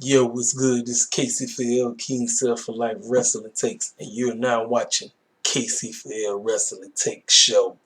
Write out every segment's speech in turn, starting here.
Yo, what's good? This is Casey for L King Self for Life Wrestling Takes, and you're now watching Casey for L Wrestling Takes Show.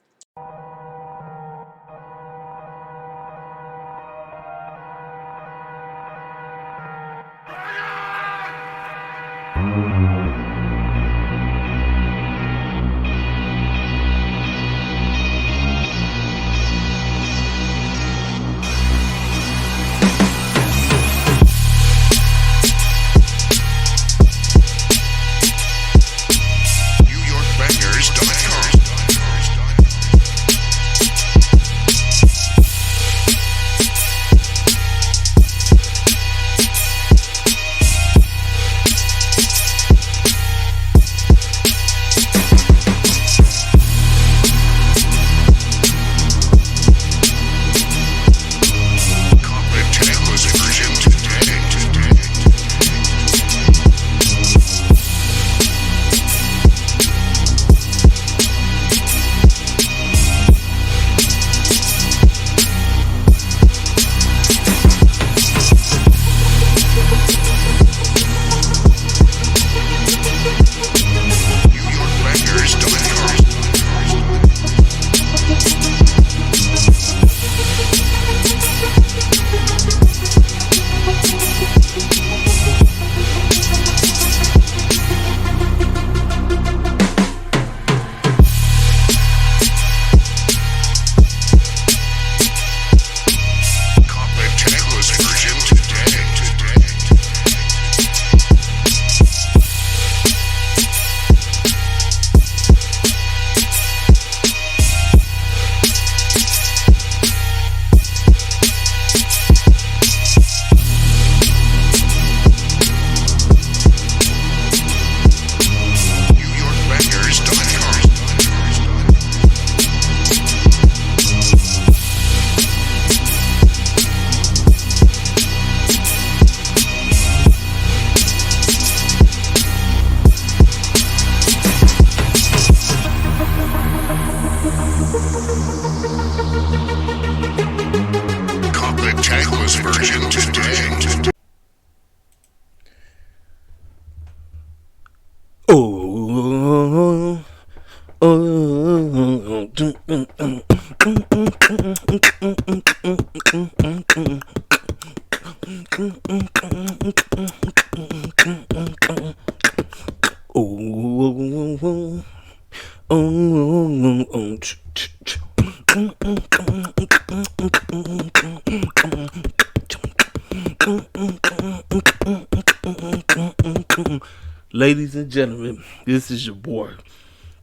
Ladies and gentlemen, this is your boy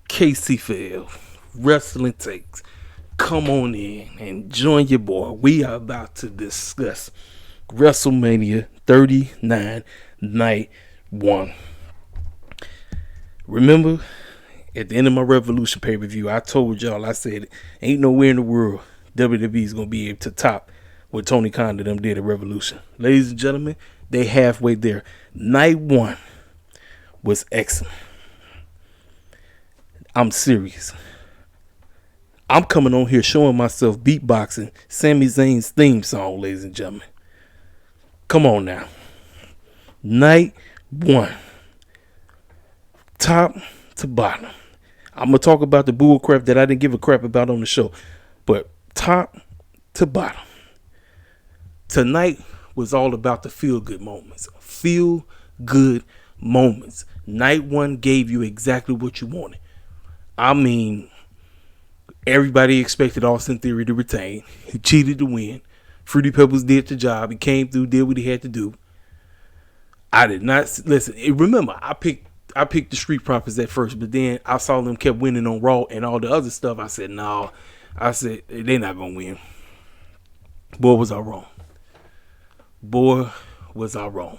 Casey for L Wrestling Takes. Come on in and join your boy. We are about to discuss Wrestlemania 39 Night 1. Remember, at the end of my Revolution pay-per-view, I told y'all, I said, ain't nowhere in the world WWE is going to be able to top what Tony Khan and them did at Revolution. Ladies and gentlemen, they halfway there. Night 1 was excellent. I'm serious. I'm coming on here showing myself beatboxing Sami Zayn's theme song, ladies and gentlemen. Come on now. Night 1. Top to bottom. I'm going to talk about the bull crap that I didn't give a crap about on the show. But top to bottom. Tonight was all about the feel-good moments. Feel-good moments. Night 1 gave you exactly what you wanted. I mean, everybody expected Austin Theory to retain. He cheated to win. Fruity Pebbles did the job. He came through, did what he had to do. I did not listen. Remember, I picked the Street Profits at first, but then I saw them kept winning on Raw and all the other stuff. I said, no. I said, they're not going to win. Boy, was I wrong. Boy, was I wrong.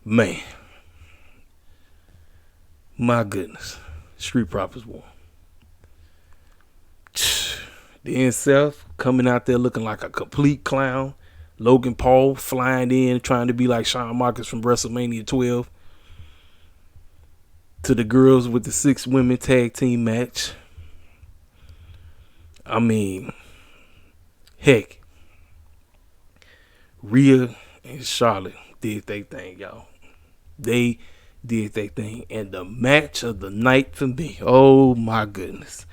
Man. My goodness. Street Profits won. Then Seth coming out there looking like a complete clown. Logan Paul flying in, trying to be like Shawn Michaels from WrestleMania 12. To the girls with the 6 women tag team match. I mean, heck, Rhea and Charlotte did their thing, y'all. They did their thing. And the match of the night for me, oh my goodness.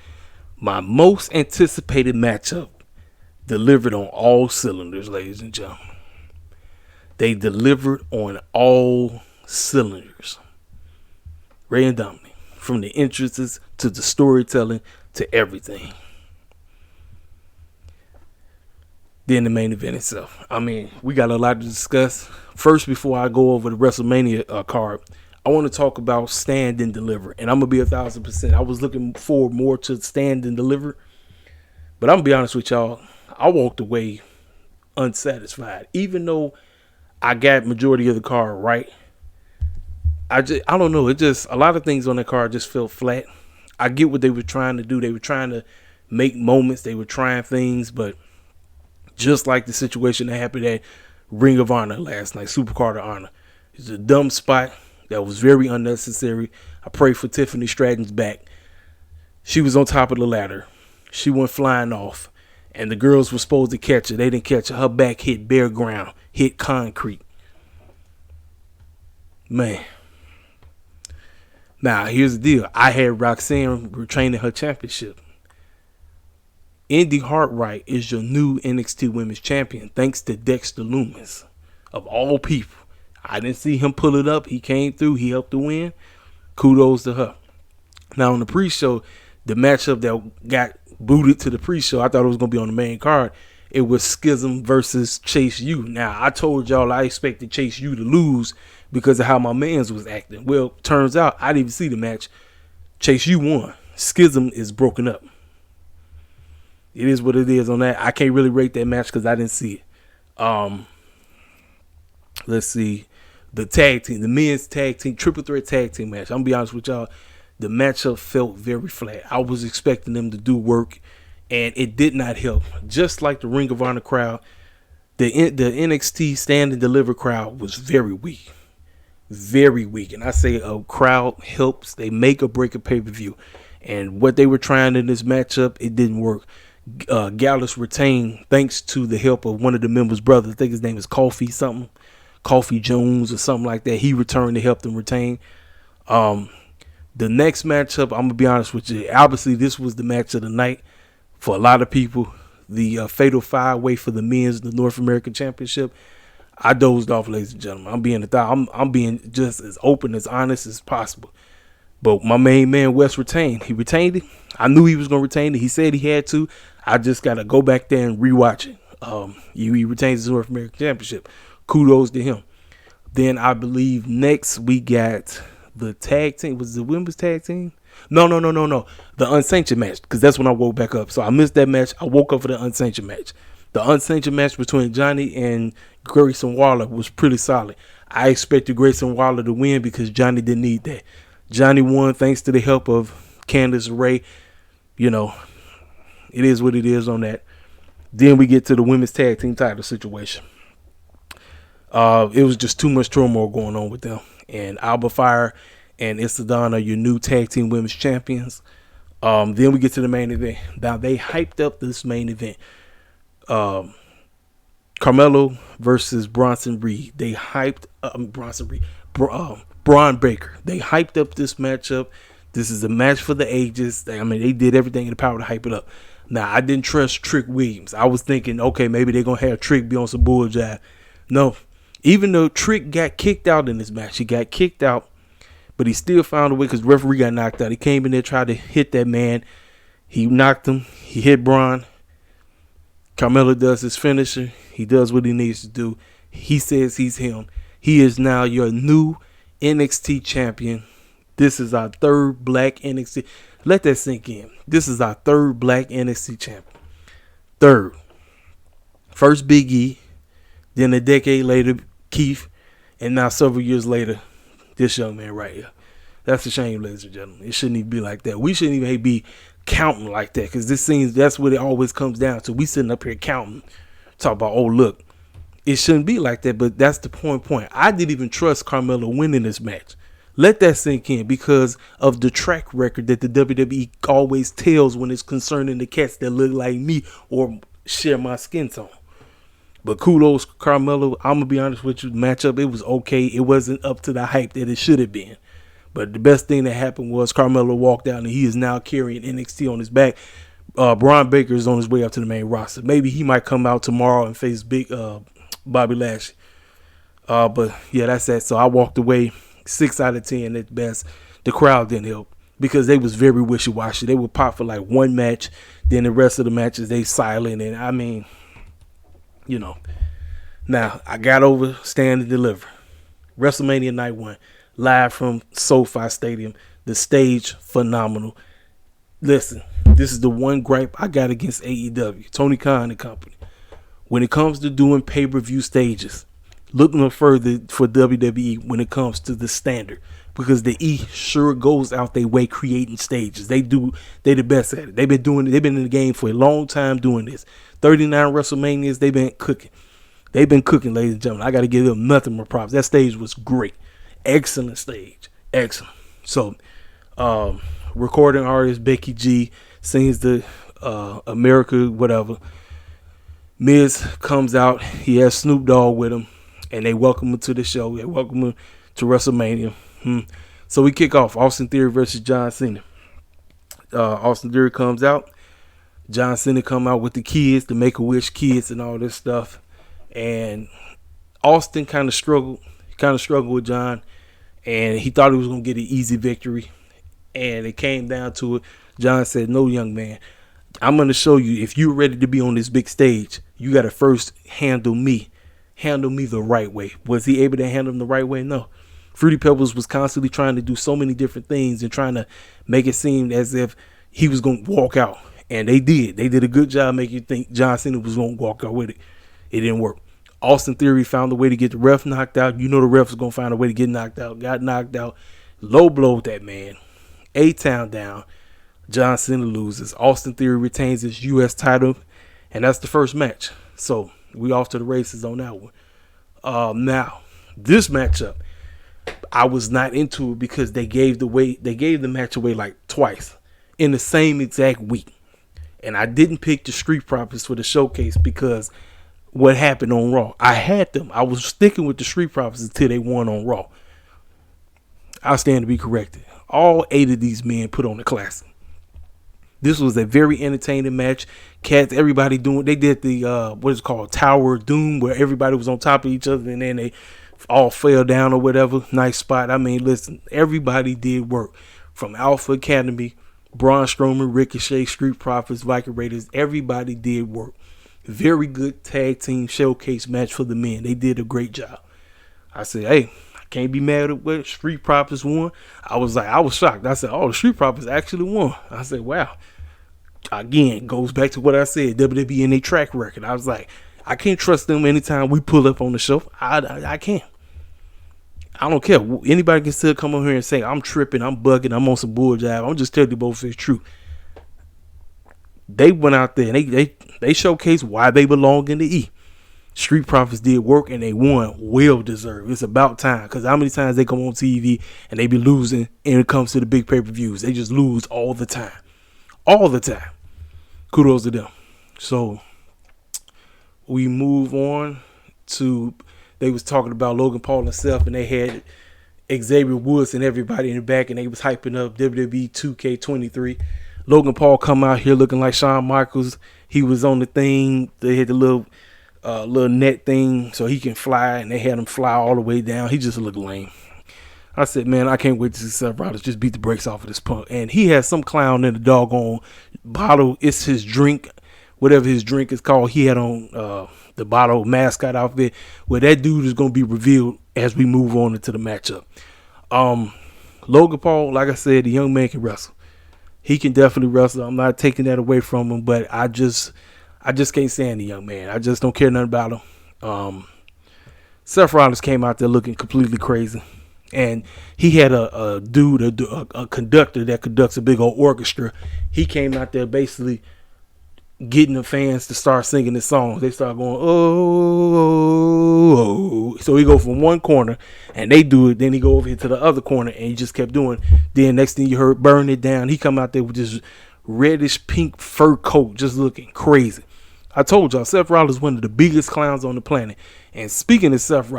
My most anticipated matchup delivered on all cylinders, ladies and gentlemen. They delivered on all cylinders. Rey and Dominic, from the entrances to the storytelling to everything. Then the main event itself. I mean, we got a lot to discuss. First, before I go over the WrestleMania card, I want to talk about stand and deliver. And I'm going to be 1,000%. I was looking forward more to stand and deliver. But I'm going to be honest with y'all. I walked away unsatisfied. Even though I got majority of the card right. I don't know. It just, a lot of things on that card just felt flat. I get what they were trying to do. They were trying to make moments. They were trying things. But just like the situation that happened at Ring of Honor last night, Supercard of Honor. It's a dumb spot that was very unnecessary. I pray for Tiffany Stratton's back. She was on top of the ladder. She went flying off. And the girls were supposed to catch her. They didn't catch her. Her back hit bare ground. Hit concrete. Man. Now, here's the deal. I had Roxanne retaining her championship. Indy Hartwright is your new NXT Women's Champion, thanks to Dexter Lumis, of all people. I didn't see him pull it up. He came through. He helped to win. Kudos to her. Now, on the pre-show, the matchup that got booted to the pre-show, I thought it was going to be on the main card. It was Schism versus Chase U. Now, I told y'all I expected Chase U to lose because of how my mans was acting. Well, turns out I didn't even see the match. Chase U won. Schism is broken up. It is what it is on that. I can't really rate that match because I didn't see it. Let's see. The tag team, the men's tag team, triple threat tag team match. I'm going to be honest with y'all. The matchup felt very flat. I was expecting them to do work, and it did not help. Just like the Ring of Honor crowd, the NXT Stand and Deliver crowd was very weak. Very weak. And I say a crowd helps. They make or break a pay-per-view. And what they were trying in this matchup, it didn't work. Gallus retained thanks to the help of one of the members' brothers. I think his name is Coffee Jones or something like that. He returned to help them retain. The next matchup, I'm gonna be honest with you. Obviously, this was the match of the night for a lot of people. The Fatal 5-Way for the men's, the North American Championship. I dozed off, ladies and gentlemen. I'm being just as open, as honest as possible. But my main man, Wes, retained. He retained it. I knew he was going to retain it. He said he had to. I just got to go back there and rewatch it. He retains the North American Championship. Kudos to him. Then I believe next we got the tag team. Was it the women's tag team? No. The unsanctioned match, because that's when I woke back up. So I missed that match. I woke up for the unsanctioned match. The unsanctioned match between Johnny and Grayson Waller was pretty solid. I expected Grayson Waller to win because Johnny didn't need that. Johnny won thanks to the help of Candice Ray. You know, it is what it is on that. Then we get to the women's tag team title situation. It was just too much turmoil going on with them. And Alba Fire and Istadon are your new tag team women's champions. Then we get to the main event. Now, they hyped up this main event. Carmelo versus Bronson Reed. They hyped Braun Breaker. They hyped up this matchup. This is a match for the ages. They did everything in the power to hype it up. Now, I didn't trust Trick Williams. I was thinking, okay, maybe they're going to have Trick be on some bull jive. No. Even though Trick got kicked out in this match, he got kicked out, but he still found a way because the referee got knocked out. He came in there, tried to hit that man. He knocked him. He hit Braun. Carmelo does his finisher. He does what he needs to do. He says he's him. He is now your new NXT champion. This is our third black NXT. Let that sink in. This is our third black NXT champion. Third. First Big E. Then a decade later, Keith. And now several years later, this young man right here. That's a shame, ladies and gentlemen. It shouldn't even be like that. We shouldn't even be counting like that, because this seems that's what it always comes down to. We sitting up here counting, talk about, oh look, it shouldn't be like that. But that's the point. I didn't even trust Carmelo winning this match. Let that sink in, because of the track record that the WWE always tells when it's concerning the cats that look like me or share my skin tone. But kudos, Carmelo. I'm gonna be honest with you. The matchup, it was okay. It wasn't up to the hype that it should have been. But the best thing that happened was Carmelo walked out, and he is now carrying NXT on his back. Braun Baker is on his way up to the main roster. Maybe he might come out tomorrow and face big Bobby Lashley. But yeah, that's that. So I walked away 6 out of 10 at best. The crowd didn't help because they was very wishy-washy. They would pop for like one match, then the rest of the matches they silent. And I mean, you know. Now I got over Stand and Deliver. Wrestlemania Night 1, live from SoFi Stadium. The stage phenomenal. Listen, this is the one gripe I got against AEW, Tony Khan and company. When it comes to doing pay-per-view stages, look no further for WWE when it comes to the standard, because the E sure goes out their way creating stages. They the best at it. They've been in the game for a long time doing this. 39 WrestleManias, they've been cooking. They've been cooking, ladies and gentlemen. I got to give them nothing but props. That stage was great. Excellent stage. Excellent. So, recording artist Becky G sings the America whatever. Miz comes out. He has Snoop Dogg with him, and they welcome him to the show. They welcome him to WrestleMania. So we kick off Austin Theory versus John Cena. Austin Theory comes out. John Cena come out with the kids, the Make-A-Wish kids and all this stuff. And Austin kind of struggled. He kind of struggled with John, and he thought he was going to get an easy victory. And it came down to it. John said, "No, young man, I'm going to show you, if you're ready to be on this big stage, you got to first handle me. Handle me the right way." Was he able to handle him the right way? No. Fruity Pebbles was constantly trying to do so many different things and trying to make it seem as if he was going to walk out. And they did. They did a good job making you think John Cena was going to walk out with it. It didn't work. Austin Theory found a way to get the ref knocked out. You know the ref was going to find a way to get knocked out. Got knocked out. Low blowed that man. A-Town down. John Cena loses. Austin Theory retains his U.S. title. And that's the first match. So we off to the races on that one. Now, this matchup, I was not into it because they gave the match away like twice in the same exact week. And I didn't pick the Street Profits for the showcase because what happened on Raw. I had them. I was sticking with the Street Profits until they won on Raw. I stand to be corrected. All 8 of these men put on the classic. This was a very entertaining match. Cats, everybody doing, they did the, what is it called, Tower of Doom, where everybody was on top of each other and then they all fell down or whatever. Nice spot. I mean, listen, everybody did work. From Alpha Academy, Braun Strowman, Ricochet, Street Profits, Viking Raiders, everybody did work. Very good tag team showcase match for the men. They did a great job. I said, hey, I can't be mad at what Street Profits won. I was shocked. I said, oh, the Street Profits actually won. I said, wow. Again, goes back to what I said, WWE and their track record. I was like, I can't trust them anytime we pull up on the show. I can't. I don't care. Anybody can still come on here and say, I'm tripping, I'm bugging, I'm on some bull jive. I'm just telling you both it's true. They went out there and they showcased why they belong in the E. Street Profits did work and they won. Well deserved. It's about time. Because how many times they come on TV and they be losing and it comes to the big pay-per-views. They just lose all the time. All the time. Kudos to them. So we move on to, they was talking about Logan Paul and Seth, and they had Xavier Woods and everybody in the back, and they was hyping up WWE 2K23. Logan Paul come out here looking like Shawn Michaels. He was on the thing. They had the little net thing so he can fly, and they had him fly all the way down. He just looked lame. I said, man, I can't wait to see Seth Rollins just beat the brakes off of this punk. And he has some clown in the doggone bottle. It's his drink, whatever his drink is called. He had on the bottle mascot outfit. Well, that dude is going to be revealed as we move on into the matchup. Logan Paul, like I said, the young man can wrestle. He can definitely wrestle. I'm not taking that away from him, but I just can't stand the young man. I just don't care nothing about him. Seth Rollins came out there looking completely crazy. And he had a dude, a conductor that conducts a big old orchestra. He came out there basically getting the fans to start singing the songs. They start going, oh, oh, oh. So he go from one corner and they do it. Then he go over here to the other corner and he just kept doing. Then next thing you heard, Burn It Down. He come out there with this reddish pink fur coat just looking crazy. I told y'all, Seth Rollins is one of the biggest clowns on the planet. And speaking of Seth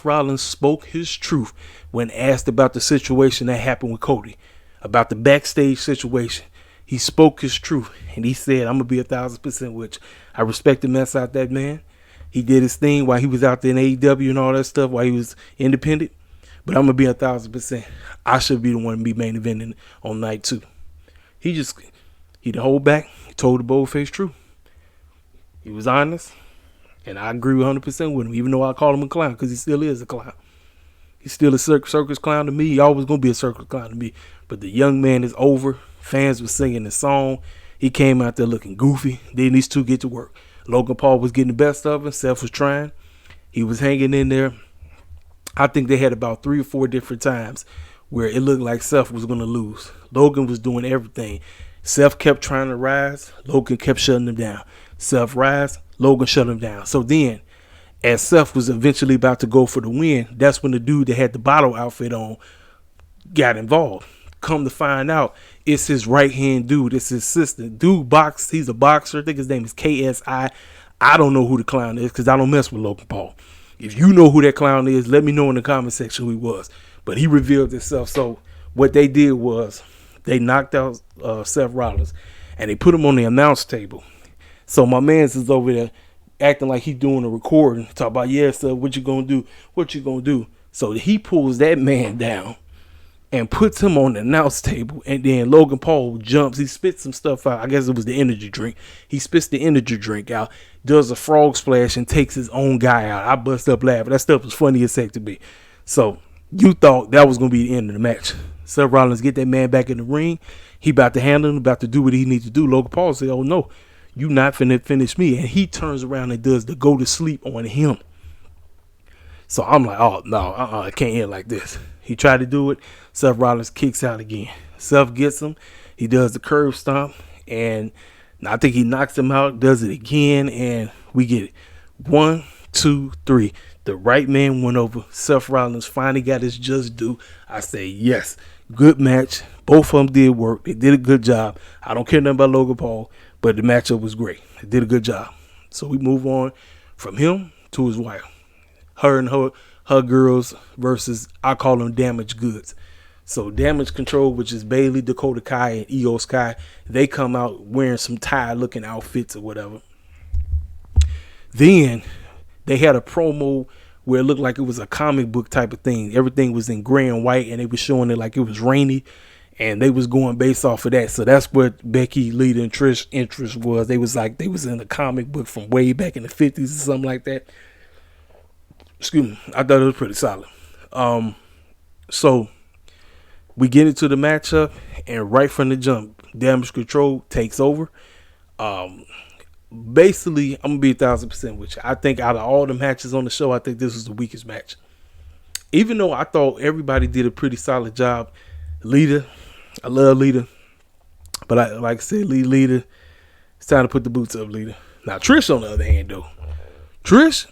Rollins spoke his truth when asked about the situation that happened with Cody, about the backstage situation. He spoke his truth, and he said, I'm going to be 1,000% with you. I respect the mess out that man. He did his thing while he was out there in AEW and all that stuff, while he was independent. But I'm going to be 1,000%. I should be the one to be main eventing on night 2. He didn't hold back. He told the bold-faced truth. He was honest. And I agree 100% with him, even though I call him a clown, because he still is a clown. He's still a circus clown to me. He always going to be a circus clown to me. But the young man is over. Fans were singing the song. He came out there looking goofy. Then these two get to work. Logan Paul was getting the best of him. Seth was trying. He was hanging in there. I think they had about 3 or 4 different times where it looked like Seth was going to lose. Logan was doing everything. Seth kept trying to rise. Logan kept shutting him down. Seth rise. Logan shut him down. So then, as Seth was eventually about to go for the win, that's when the dude that had the bottle outfit on got involved. Come to find out, it's his right-hand dude. It's his assistant. Dude he's a boxer. I think his name is KSI. I don't know who the clown is because I don't mess with Logan Paul. If you know who that clown is, let me know in the comment section who he was. But he revealed himself. So what they did was they knocked out Seth Rollins and they put him on the announce table. So my man's is over there acting like he's doing a recording. Talk about, yeah, Seth, what you gonna do? What you gonna do? So he pulls that man down and puts him on the announce table. And then Logan Paul jumps. He spits some stuff out. I guess it was the energy drink. He spits the energy drink out, does a frog splash, and takes his own guy out. I bust up laughing. That stuff was funny as heck to me. So you thought that was going to be the end of the match. Seth Rollins get that man back in the ring. He about to handle him, about to do what he needs to do. Logan Paul said, oh, no, you not finna finish me. And he turns around and does the go to sleep on him. So I'm like, oh, no, it can't end like this. He tried to do it. Seth Rollins kicks out again. Seth gets him. He does the curb stomp. And I think he knocks him out, does it again. And we get it. 1, 2, 3. The right man went over. Seth Rollins finally got his just due. I say, yes, good match. Both of them did work. They did a good job. I don't care nothing about Logan Paul, but the matchup was great. They did a good job. So we move on from him to his wife. Her and her girls versus, I call them damaged goods. So Damage Control, which is Bailey, Dakota Kai, and Io Sky, they come out wearing some tie-looking outfits or whatever. Then they had a promo where it looked like it was a comic book type of thing. Everything was in gray and white, and they were showing it like it was rainy, and they was going based off of that. So that's what Becky, Lita, and Trish interest was. They was like they was in a comic book from way back in the 50s or something like that. Excuse me. I thought it was pretty solid. So we get into the matchup, and right from the jump, Damage Control takes over. Basically, I'm going to be 1,000% with you. I think out of all the matches on the show, I think this was the weakest match. Even though I thought everybody did a pretty solid job. Lita, I love Lita. But like I said, Lita, it's time to put the boots up, Lita. Now, Trish, on the other hand, though. Trish,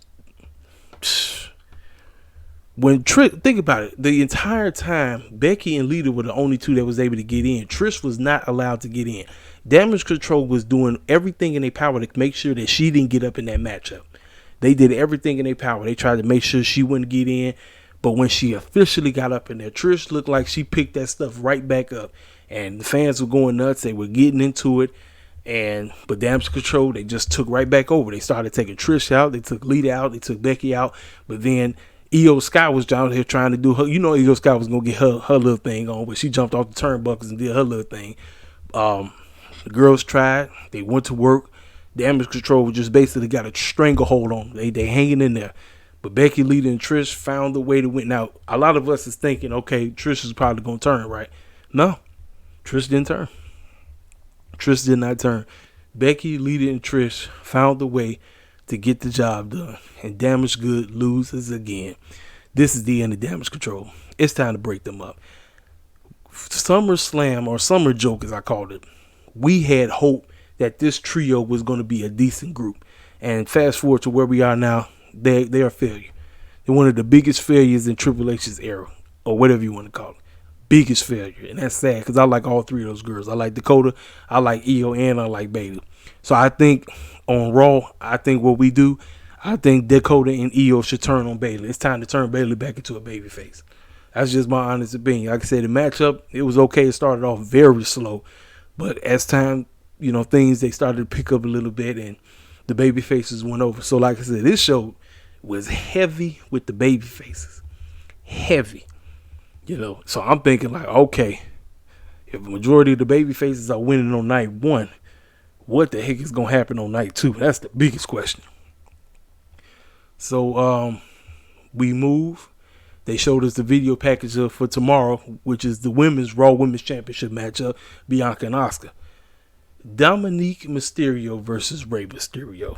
think about it. The entire time, Becky and Lita were the only two that was able to get in. Trish was not allowed to get in. Damage Control was doing everything in their power to make sure that she didn't get up in that matchup. They did everything in their power. They tried to make sure she wouldn't get in. But when she officially got up in there, Trish looked like she picked that stuff right back up. And the fans were going nuts. They were getting into it. But Damage Control, they just took right back over. They started taking Trish out. They took Lita out. They took Becky out. But then Io Sky was down here trying to do her. You know, Io Sky was going to get her little thing on, but she jumped off the turnbuckles and did her little thing. The girls tried. They went to work. Damage Control just basically got a stranglehold on them. They hanging in there. But Becky, Lita, and Trish found a way to win. Now, a lot of us is thinking, okay, Trish is probably going to turn, right? No, Trish didn't turn. Trish did not turn. Becky, Lita, and Trish found a way to get the job done. And Damage Good loses again. This is the end of Damage Control. It's time to break them up. SummerSlam, or Summer Joke as I called it, we had hope that this trio was going to be a decent group. And fast forward to where we are now, they're a failure. They're one of the biggest failures in Triple H's era, or whatever you want to call it. biggest failure, and that's sad because I like all three of those girls. I like Dakota, I like Io, and I like Bayley. So I think on Raw, I think what we do, I think Dakota and Io should turn on Bayley. It's time to turn Bayley back into a babyface. That's just my honest opinion. Like I said, the matchup, it was okay. It started off very slow, but as time, things, they started to pick up a little bit, and the baby faces went over. So like I said, this show was heavy with the baby faces. Heavy. So I'm thinking like, okay, if the majority of the baby faces are winning on night 1, what the heck is going to happen on night 2? That's the biggest question. So we move. They showed us the video package for tomorrow, which is the Raw Women's Championship matchup, Bianca and Asuka. Dominique Mysterio versus Rey Mysterio.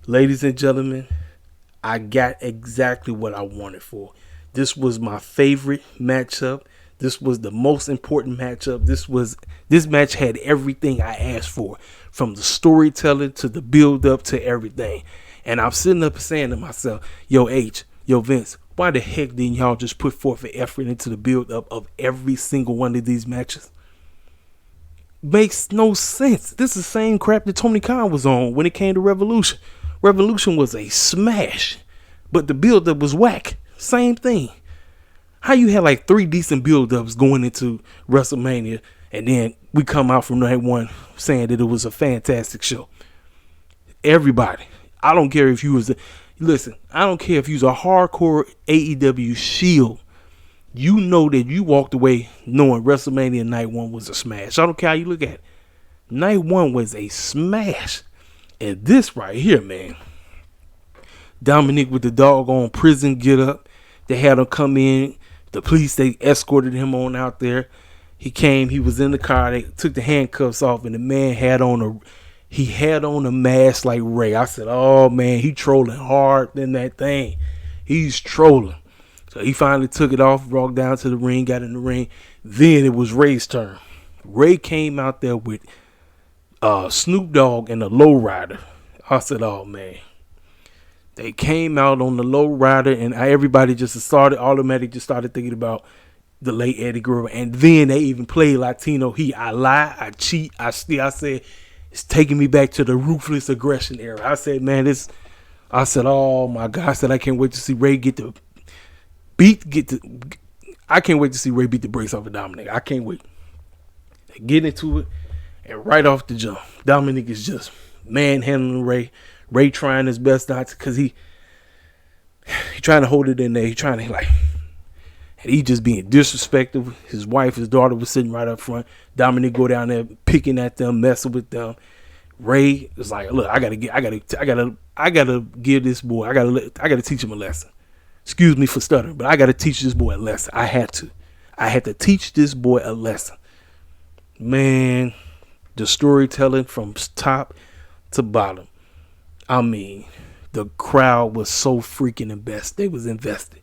Ladies and gentlemen, I got exactly what I wanted for. This was my favorite matchup. This was the most important matchup. This match had everything I asked for, from the storytelling to the build up to everything. And I'm sitting up saying to myself, yo Vince, why the heck didn't y'all just put forth an effort into the build up of every single one of these matches? Makes no sense. This is the same crap that Tony Khan was on when it came to Revolution. Revolution was a smash, but the build up was whack. Same thing. How you had like 3 decent build-ups going into WrestleMania, and then we come out from night 1 saying that it was a fantastic show. Everybody, I don't care if you was I don't care if you was a hardcore AEW shield. You know that you walked away knowing WrestleMania night 1 was a smash. I don't care how you look at it. Night 1 was a smash. And this right here, man. Dominic with the doggone prison get up. They had him come in. The police, they escorted him on out there. He came, he was in the car. They took the handcuffs off, and the man had on a mask like Ray. I said, oh man, he trolling hard in that thing. He's trolling. So he finally took it off, walked down to the ring, got in the ring. Then it was Ray's turn. Ray came out there with Snoop Dogg and a lowrider. I said, oh man. They came out on the lowrider, and everybody just automatically started thinking about the late Eddie Guerrero. And then they even played Latino Heat. I lie, I cheat, I steal. I said, it's taking me back to the ruthless aggression era. I said, man, oh my God. I said, I can't wait to see Ray I can't wait to see Ray beat the brakes off of Dominic. I can't wait. They get into it, and right off the jump, Dominic is just manhandling Ray. Ray trying his best not to, because he trying to hold it in there. He trying to and he just being disrespectful. His wife, his daughter was sitting right up front. Dominic go down there picking at them, messing with them. Ray is like, look, I gotta give this boy, I gotta teach him a lesson. Excuse me for stuttering, but I gotta teach this boy a lesson. I had to teach this boy a lesson. Man, the storytelling from top to bottom. I mean, the crowd was so freaking invested. They was invested.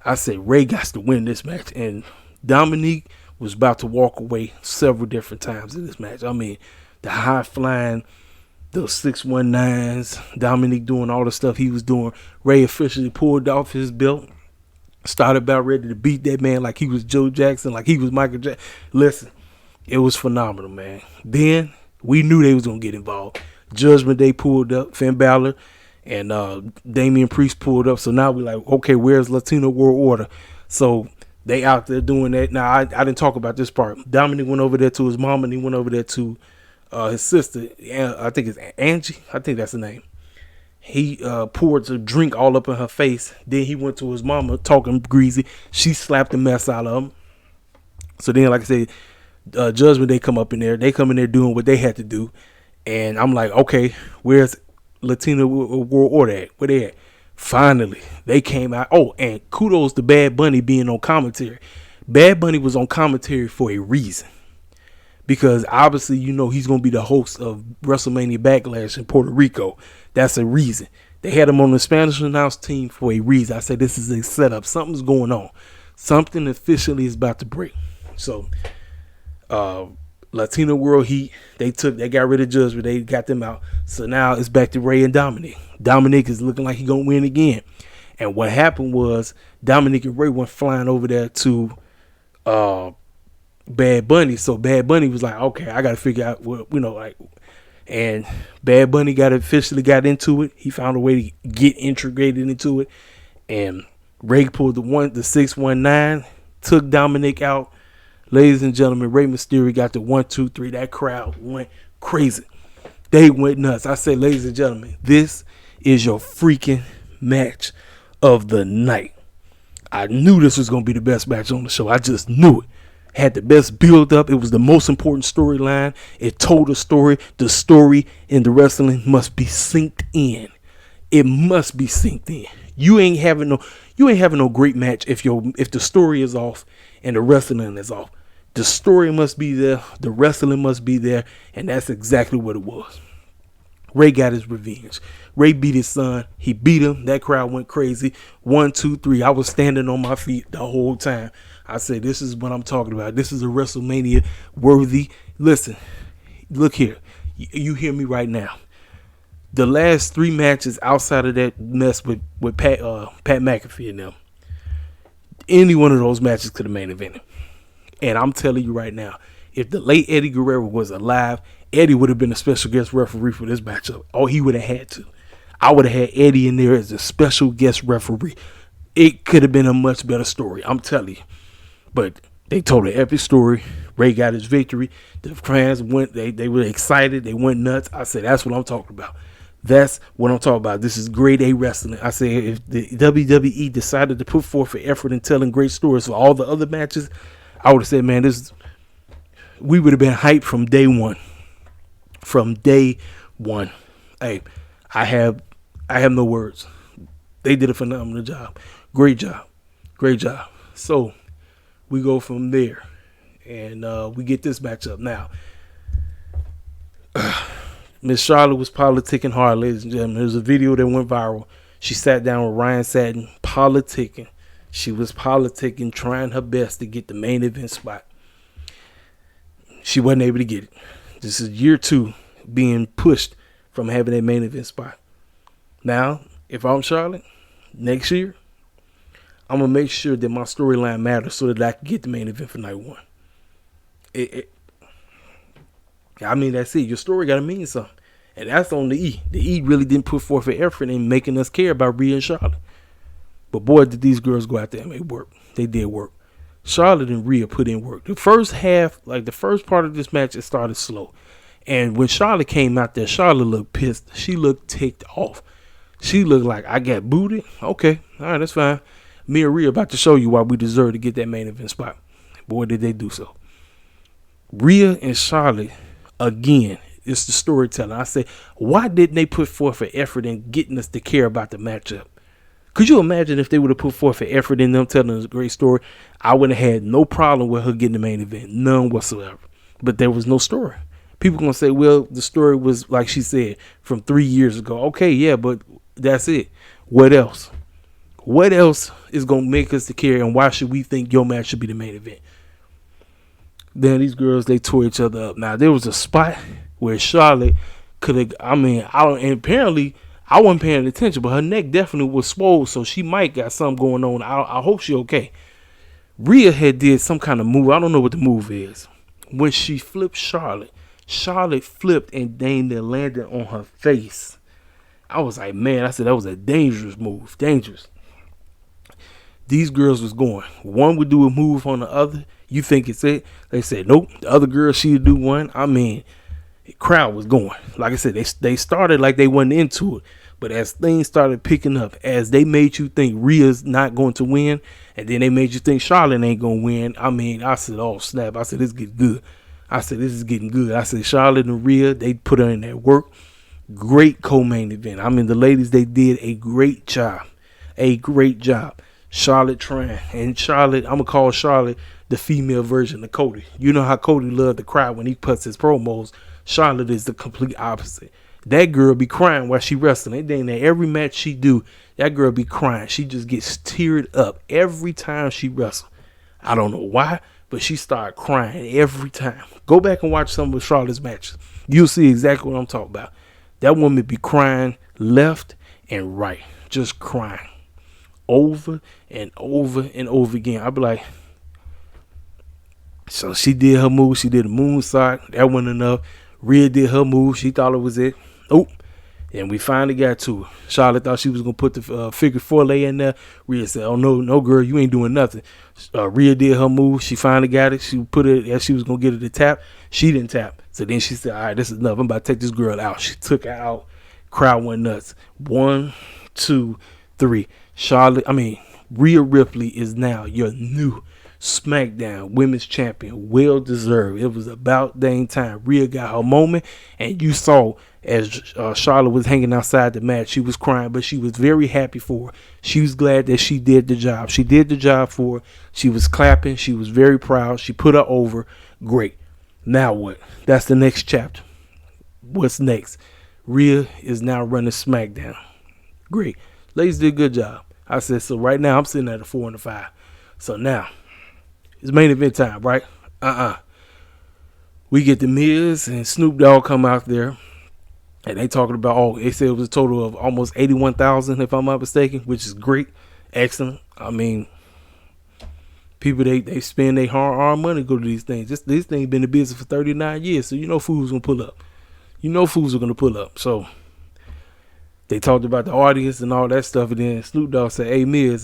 I said, Ray got to win this match. And Dominique was about to walk away several different times in this match. I mean, the high flying, the 619s, Dominique doing all the stuff he was doing. Ray officially pulled off his belt, started about ready to beat that man like he was Joe Jackson, like he was Michael Jackson. Listen, it was phenomenal, man. Then we knew they was going to get involved. Judgment Day pulled up, Finn Balor and Damian Priest pulled up. So now we're like, okay, where's Latino World Order? So they out there doing that. Now, I didn't talk about this part. Dominic went over there to his mom, and he went over there to his sister. I think it's Angie. I think that's the name. He poured a drink all up in her face. Then he went to his mama talking greasy. She slapped the mess out of him. So then, like I said, Judgment Day come up in there. They come in there doing what they had to do. And I'm like, okay, where's Latino World Order at? Where they at? Finally, they came out. Oh, and kudos to Bad Bunny being on commentary. Bad Bunny was on commentary for a reason. Because obviously, he's going to be the host of WrestleMania Backlash in Puerto Rico. That's a reason. They had him on the Spanish announce team for a reason. I said, this is a setup. Something's going on. Something officially is about to break. So, Latino World Heat, they got rid of Judgment. They got them out. So now it's back to Ray and Dominic. Dominic is looking like he's going to win again. And what happened was Dominic and Ray went flying over there to Bad Bunny. So Bad Bunny was like, okay, I got to figure out what, like, and Bad Bunny officially got into it. He found a way to get integrated into it. And Ray pulled the 619, took Dominic out. Ladies and gentlemen, Rey Mysterio got the 1, 2, 3. That crowd went crazy. They went nuts. I said, ladies and gentlemen, this is your freaking match of the night. I knew this was going to be the best match on the show. I just knew it. Had the best build up. It was the most important storyline. It told a story. The story in the wrestling must be synced in. It must be synced in. You ain't having no great match if the story is off and the wrestling is off. The story must be there. The wrestling must be there. And that's exactly what it was. Ray got his revenge. Ray beat his son. He beat him. That crowd went crazy. 1, 2, 3. I was standing on my feet the whole time. I said, this is what I'm talking about. This is a WrestleMania worthy. Listen, look here. You hear me right now. The last 3 matches outside of that mess with Pat McAfee and them, any one of those matches could have main evented. And I'm telling you right now, if the late Eddie Guerrero was alive, Eddie would have been a special guest referee for this matchup. Oh, he would have had to. I would have had Eddie in there as a special guest referee. It could have been a much better story. I'm telling you. But they told an epic story. Ray got his victory. The fans went, they were excited. They went nuts. I said, that's what I'm talking about. That's what I'm talking about. This is grade A wrestling. I said, if the WWE decided to put forth an effort in telling great stories for all the other matches, I would have said, man, we would have been hyped from day one. From day one. Hey, I have no words. They did a phenomenal job. Great job. Great job. So we go from there. And we get this matchup now. Miss Charlotte was politicking hard, ladies and gentlemen. There's a video that went viral. She sat down with Ryan Satin, politicking. She was politicking, trying her best to get the main event spot. She wasn't able to get it. This is year 2 being pushed from having that main event spot. Now, if I'm Charlotte, next year, I'm going to make sure that my storyline matters so that I can get the main event for night 1. That's it. Your story got to mean something. And that's on the E. The E really didn't put forth an effort in making us care about Rhea and Charlotte. But boy, did these girls go out there and make work. They did work. Charlotte and Rhea put in work. The first half, like the first part of this match, it started slow. And when Charlotte came out there, Charlotte looked pissed. She looked ticked off. She looked like, I got booted. Okay, all right, that's fine. Me and Rhea about to show you why we deserve to get that main event spot. Boy, did they do so. Rhea and Charlotte, again, it's the storytelling. I say, why didn't they put forth an effort in getting us to care about the matchup? Could you imagine if they would have put forth an effort in them telling us a great story? I would have had no problem with her getting the main event. None whatsoever. But there was no story. People going to say, well, the story was, like she said, from 3 years ago. Okay, yeah, but that's it. What else? What else is going to make us to care, and why should we think your match should be the main event? Then these girls, they tore each other up. Now, there was a spot where Charlotte could have, apparently, I wasn't paying attention, but her neck definitely was swole, so she might got something going on. I hope she okay. Rhea had did some kind of move. I don't know what the move is. When she flipped Charlotte flipped and dang near landed on her face. I was like, man, I said that was a dangerous move. Dangerous. These girls was going. One would do a move on the other. You think it's it? They said, nope. The other girl, she would do one. The crowd was going. Like I said, they started like they wasn't into it. But as things started picking up, as they made you think Rhea's not going to win, and then they made you think Charlotte ain't going to win, I said, oh, snap. I said, this is getting good. I said, this is getting good. I said, Charlotte and Rhea, they put her in that work. Great co-main event. The ladies, they did a great job. A great job. Charlotte trying. And Charlotte, I'm going to call Charlotte the female version of Cody. You know how Cody loved to cry when he puts his promos. Charlotte is the complete opposite. That girl be crying while she wrestling. And then every match she do, that girl be crying. She just gets teared up every time she wrestles. I don't know why, but she started crying every time. Go back and watch some of Charlotte's matches. You'll see exactly what I'm talking about. That woman be crying left and right. Just crying. Over and over and over again. I'll be like, So she did her move. She did a moonsault. That wasn't enough. Rhea did her move. She thought it was it. Oh, and we finally got to her. Charlotte thought she was going to put the figure four lay in there. Rhea said, oh, no, girl, you ain't doing nothing. Rhea did her move. She finally got it. She put it as she was going to get it to tap. She didn't tap. So then she said, all right, this is enough. I'm about to take this girl out. She took her out. Crowd went nuts. 1, 2, 3. Rhea Ripley is now your new SmackDown Women's Champion. Well deserved. It was about dang time. Rhea got her moment, and you saw as Charlotte was hanging outside the match, she was crying, but she was very happy for her. She was glad that she did the job. She did the job for her. She was clapping. She was very proud. She put her over. Great. Now what? That's the next chapter. What's next? Rhea is now running SmackDown. Great. Ladies did a good job. I said, so right now I'm sitting at a 4 and a 5. So now it's main event time, right? We get the Miz and Snoop Dogg come out there, and they talking about, they said it was a total of almost 81,000, if I'm not mistaken, which is great. Excellent. I mean, people, they spend their hard-earned money to go to these things. This thing been in business for 39 years, so you know fools going to pull up. You know fools are going to pull up. So they talked about the audience and all that stuff, and then Snoop Dogg said, hey, Miz,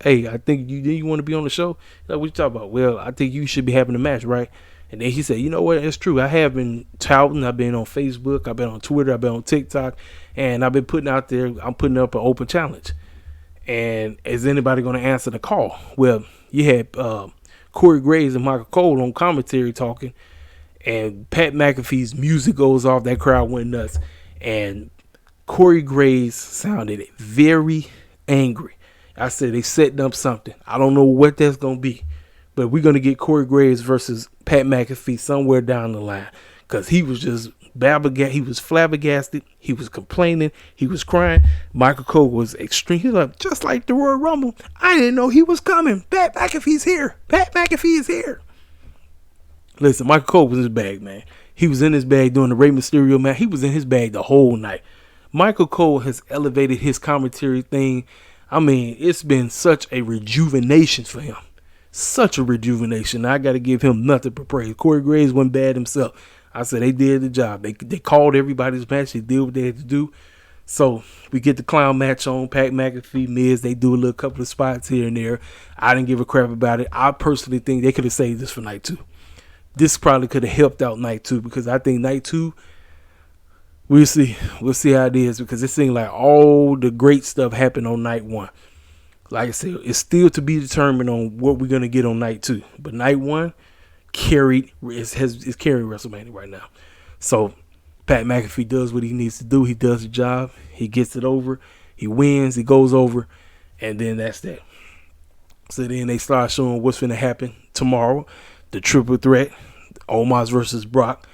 hey, I think you want to be on the show? Like, what you talking about? Well, I think you should be having a match, right? And then he said, you know what? It's true. I have been touting. I've been on Facebook. I've been on Twitter. I've been on TikTok. And I've been putting out there, I'm putting up an open challenge. And is anybody going to answer the call? Well, you had Corey Graves and Michael Cole on commentary talking. And Pat McAfee's music goes off. That crowd went nuts. And Corey Graves sounded very angry. I said they setting up something. I don't know what that's going to be. But we're going to get Corey Graves versus Pat McAfee somewhere down the line. Because he was just he was flabbergasted. He was complaining. He was crying. Michael Cole was extreme. He was like, just like the Royal Rumble. I didn't know he was coming. Pat McAfee's here. Pat McAfee is here. Listen, Michael Cole was in his bag, man. He was in his bag doing the Rey Mysterio match. He was in his bag the whole night. Michael Cole has elevated his commentary thing. I mean, it's been such a rejuvenation for him. Such a rejuvenation. I got to give him nothing but praise. Corey Graves wasn't bad himself. I said they did the job. They called everybody's match. They did what they had to do. So we get the clown match on. Pat McAfee, Miz. They do a little couple of spots here and there. I didn't give a crap about it. I personally think they could have saved this for night 2. This probably could have helped out night 2 because I think night 2, we'll see. We'll see how it is because it seemed like all the great stuff happened on night 1. Like I said, it's still to be determined on what we're going to get on night 2. But night 1 carried WrestleMania right now. So Pat McAfee does what he needs to do. He does the job. He gets it over. He wins. He goes over. And then that's that. So then they start showing what's going to happen tomorrow. The triple threat. Omos versus Brock.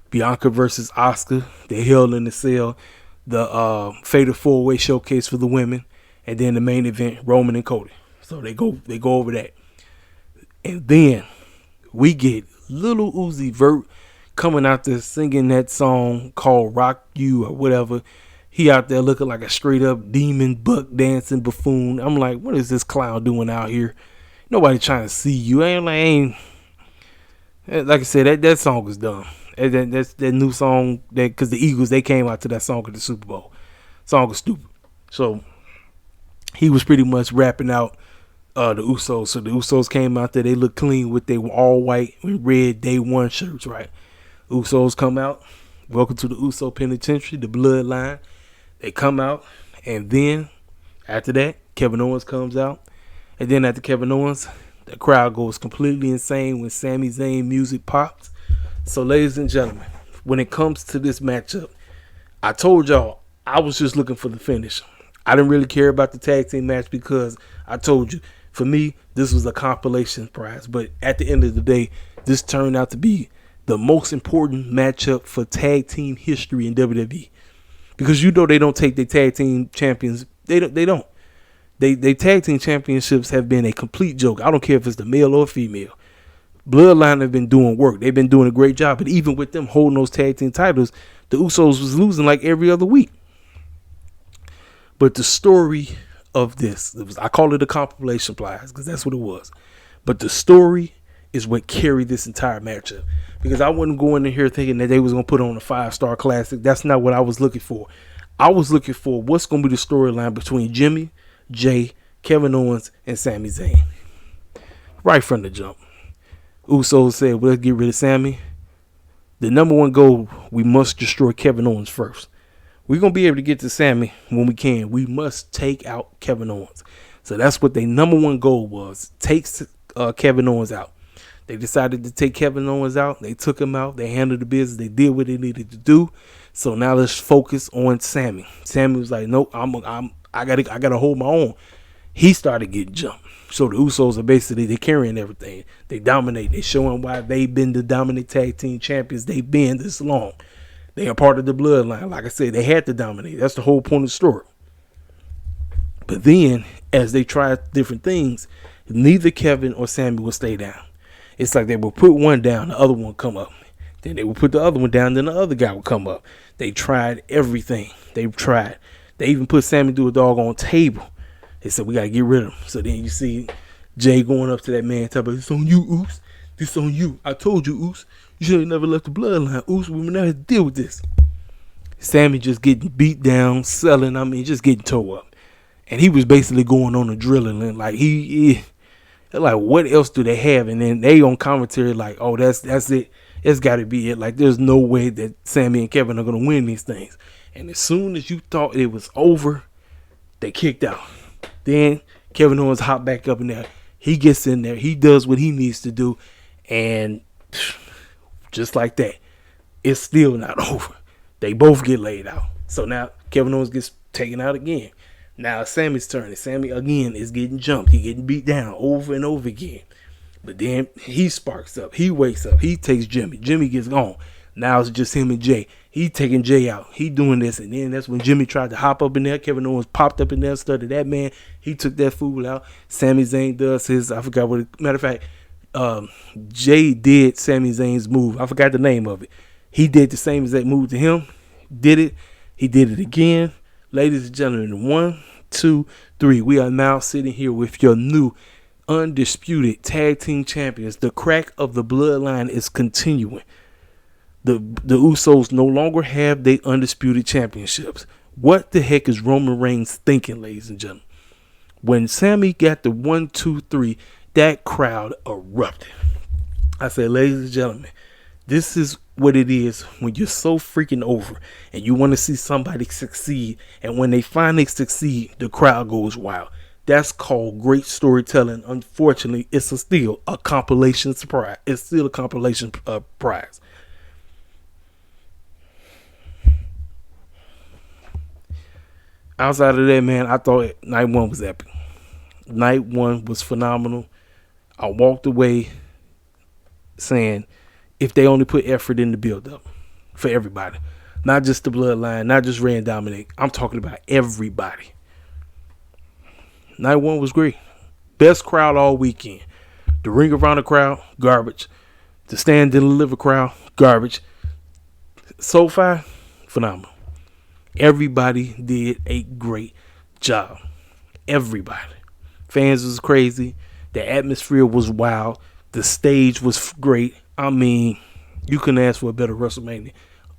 Bianca versus Asuka. The Hell in the Cell. The Fatal 4-Way Showcase for the women. And then the main event, Roman and Cody. So they go over that. And then we get Little Uzi Vert coming out there singing that song called Rock You or whatever. He out there looking like a straight up demon, buck dancing buffoon. I'm like, what is this clown doing out here? Nobody trying to see you. Like I said, that song was dumb. That's that new song because the Eagles, they came out to that song at the Super Bowl. Song was stupid. So he was pretty much rapping out the Usos. So the Usos came out there. They look clean with their all white and red day 1 shirts, right? Usos come out. Welcome to the Uso Penitentiary, the bloodline. They come out. And then after that, Kevin Owens comes out. And then after Kevin Owens, the crowd goes completely insane when Sami Zayn music pops. So ladies and gentlemen, when it comes to this matchup, I told y'all I was just looking for the finish. I didn't really care about the tag team match because I told you, for me, this was a compilation prize. But at the end of the day, this turned out to be the most important matchup for tag team history in WWE. Because you know they don't take their tag team champions. They don't. They tag team championships have been a complete joke. I don't care if it's the male or female. Bloodline have been doing work. They've been doing a great job. But even with them holding those tag team titles, the Usos was losing like every other week. But the story of this, I call it a compilation prize because that's what it was. But the story is what carried this entire matchup. Because I wouldn't go in here thinking that they was going to put on a 5-star classic. That's not what I was looking for. I was looking for what's going to be the storyline between Jimmy, Jay, Kevin Owens, and Sami Zayn. Right from the jump. Usos said, well, let's get rid of Sami. The number one goal, we must destroy Kevin Owens first. We're going to be able to get to Sami when we can. We must take out Kevin Owens. So that's what their number one goal was. Take Kevin Owens out. They decided to take Kevin Owens out. They took him out. They handled the business. They did what they needed to do. So now let's focus on Sami. Sami was like, nope, I gotta hold my own. He started getting jumped. So the Usos are basically, they're carrying everything. They dominate. They're showing why they've been the dominant tag team champions. They've been this long. They are part of the bloodline. Like I said, they had to dominate. That's the whole point of the story. But then, as they tried different things, neither Kevin or Sami would stay down. It's like they would put one down, the other one come up. Then they would put the other one down, then the other guy would come up. They tried everything. They tried. They even put Sami through a doggone table. They said, we got to get rid of him. So then you see Jay going up to that man, talking about, it's on you, Oos. This on you. I told you, Oos. You should have never left the bloodline. Oos, we would never have to deal with this. Sami just getting beat down, selling, just getting tore up. And he was basically going on adrenaline. Like, like, what else do they have? And then they on commentary like, oh, that's it. It's got to be it. Like, there's no way that Sami and Kevin are going to win these things. And as soon as you thought it was over, they kicked out. Then Kevin Owens hopped back up in there. He gets in there. He does what he needs to do. And just like that, it's still not over. They both get laid out. So now Kevin Owens gets taken out again. Now it's Sami's turn. And Sami, again, is getting jumped. He getting beat down over and over again. But then he sparks up. He wakes up. He takes Jimmy. Jimmy gets gone. Now it's just him and Jay. He taking Jay out. He doing this. And then that's when Jimmy tried to hop up in there. Kevin Owens popped up in there, studied that man. He took that fool out. Sami Zayn does his, I forgot what it, matter of fact, Jay did Sami Zayn's move. I forgot the name of it. He did the same exact move to him. Did it. He did it again. Ladies and gentlemen, 1, 2, 3. We are now sitting here with your new undisputed tag team champions. The crack of the bloodline is continuing. The Usos no longer have their undisputed championships. What the heck is Roman Reigns thinking, ladies and gentlemen? When Sami got the 1, 2, 3, that crowd erupted. I said, ladies and gentlemen, this is what it is when you're so freaking over and you want to see somebody succeed. And when they finally succeed, the crowd goes wild. That's called great storytelling. Unfortunately, it's still a compilation surprise. It's still a compilation prize. Outside of that, man, I thought night one was epic. Night one was phenomenal. I walked away saying, if they only put effort in the build-up for everybody, not just the bloodline, not just Rey and Dominic, I'm talking about everybody. Night one was great. Best crowd all weekend. The Ring of Honor crowd, garbage. The Stand and Deliver crowd, garbage. SoFi, phenomenal. Everybody did a great job. Everybody. Fans was crazy. The atmosphere was wild. The stage was great. I mean, you couldn't ask for a better WrestleMania.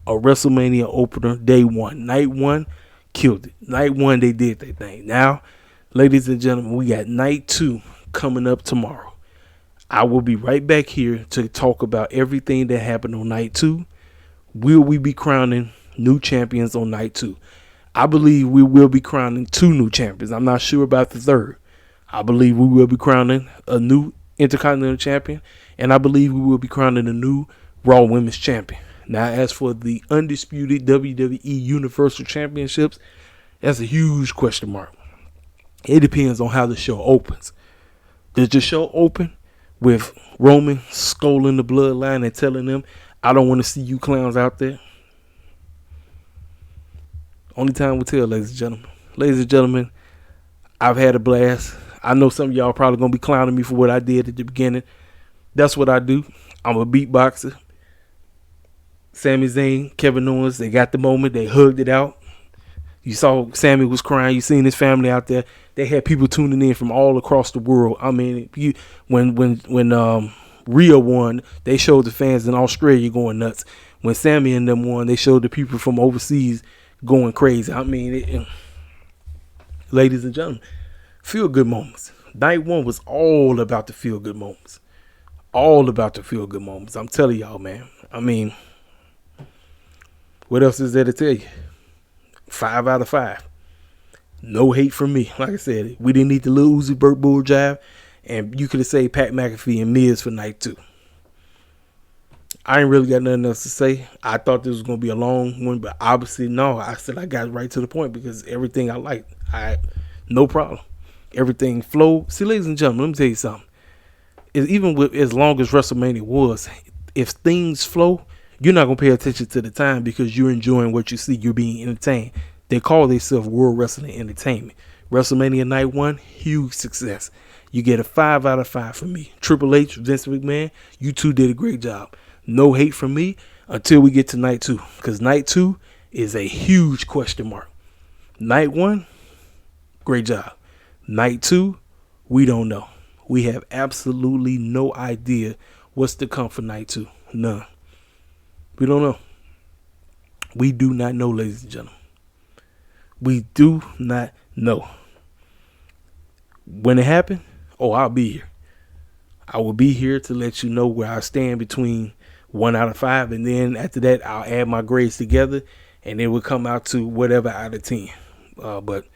A WrestleMania opener, day one. Night one, killed it. Night one, they did their thing. Now, ladies and gentlemen, we got night two coming up tomorrow. I will be right back here to talk about everything that happened on night two. Will we be crowning new champions on night two? I believe we will be crowning 2 new champions. I'm not sure about the third. I believe we will be crowning a new Intercontinental Champion, and I believe we will be crowning a new Raw Women's Champion. Now, as for the undisputed WWE Universal Championships, that's a huge question mark. It depends on how the show opens. Does the show open with Roman scolding the bloodline and telling them, I don't want to see you clowns out there? Only time will tell, ladies and gentlemen. Ladies and gentlemen, I've had a blast. I know some of y'all probably going to be clowning me for what I did at the beginning. That's what I do. I'm a beatboxer. Sami Zayn, Kevin Owens, they got the moment. They hugged it out. You saw Sami was crying. You seen his family out there. They had people tuning in from all across the world. I mean, when Rhea won, they showed the fans in Australia going nuts. When Sami and them won, they showed the people from overseas going crazy. I mean, ladies and gentlemen, feel good moments. Night 1 was all about the feel good moments. All about the feel good moments. I'm telling y'all, man. I mean, what else is there to tell you? 5 out of 5. No hate from me. Like I said, we didn't need the Lil Uzi Vert bull jive, and you could have saved Pat McAfee and Miz for night 2. I ain't really got nothing else to say. I thought this was going to be a long one, but obviously, no. I said I got right to the point because everything I liked, no problem. Everything flowed. See, ladies and gentlemen, let me tell you something. Even with as long as WrestleMania was, if things flow, you're not going to pay attention to the time because you're enjoying what you see. You're being entertained. They call themselves World Wrestling Entertainment. WrestleMania Night 1, huge success. You get a 5 out of 5 from me. Triple H, Vince McMahon, you two did a great job. No hate from me until we get to night 2. Because night 2 is a huge question mark. Night 1, great job. Night 2, we don't know. We have absolutely no idea what's to come for night 2. None. We don't know. We do not know, ladies and gentlemen. We do not know. When it happened, I'll be here. I will be here to let you know where I stand between 1 out of 5, and then after that, I'll add my grades together, and it will come out to whatever out of 10. But,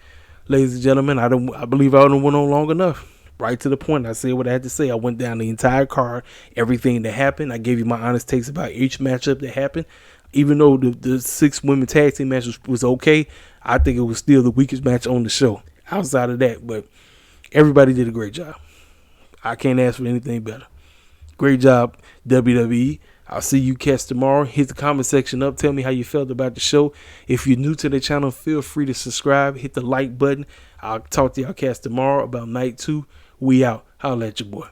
ladies and gentlemen, I believe I done went on long enough. Right to the point. I said what I had to say. I went down the entire card, everything that happened. I gave you my honest takes about each matchup that happened. Even though the 6 women tag team match was okay, I think it was still the weakest match on the show. Outside of that, but everybody did a great job. I can't ask for anything better. Great job, WWE. I'll see you cats tomorrow. Hit the comment section up. Tell me how you felt about the show. If you're new to the channel, feel free to subscribe. Hit the like button. I'll talk to y'all cats tomorrow about night 2. We out. Holla at your boy.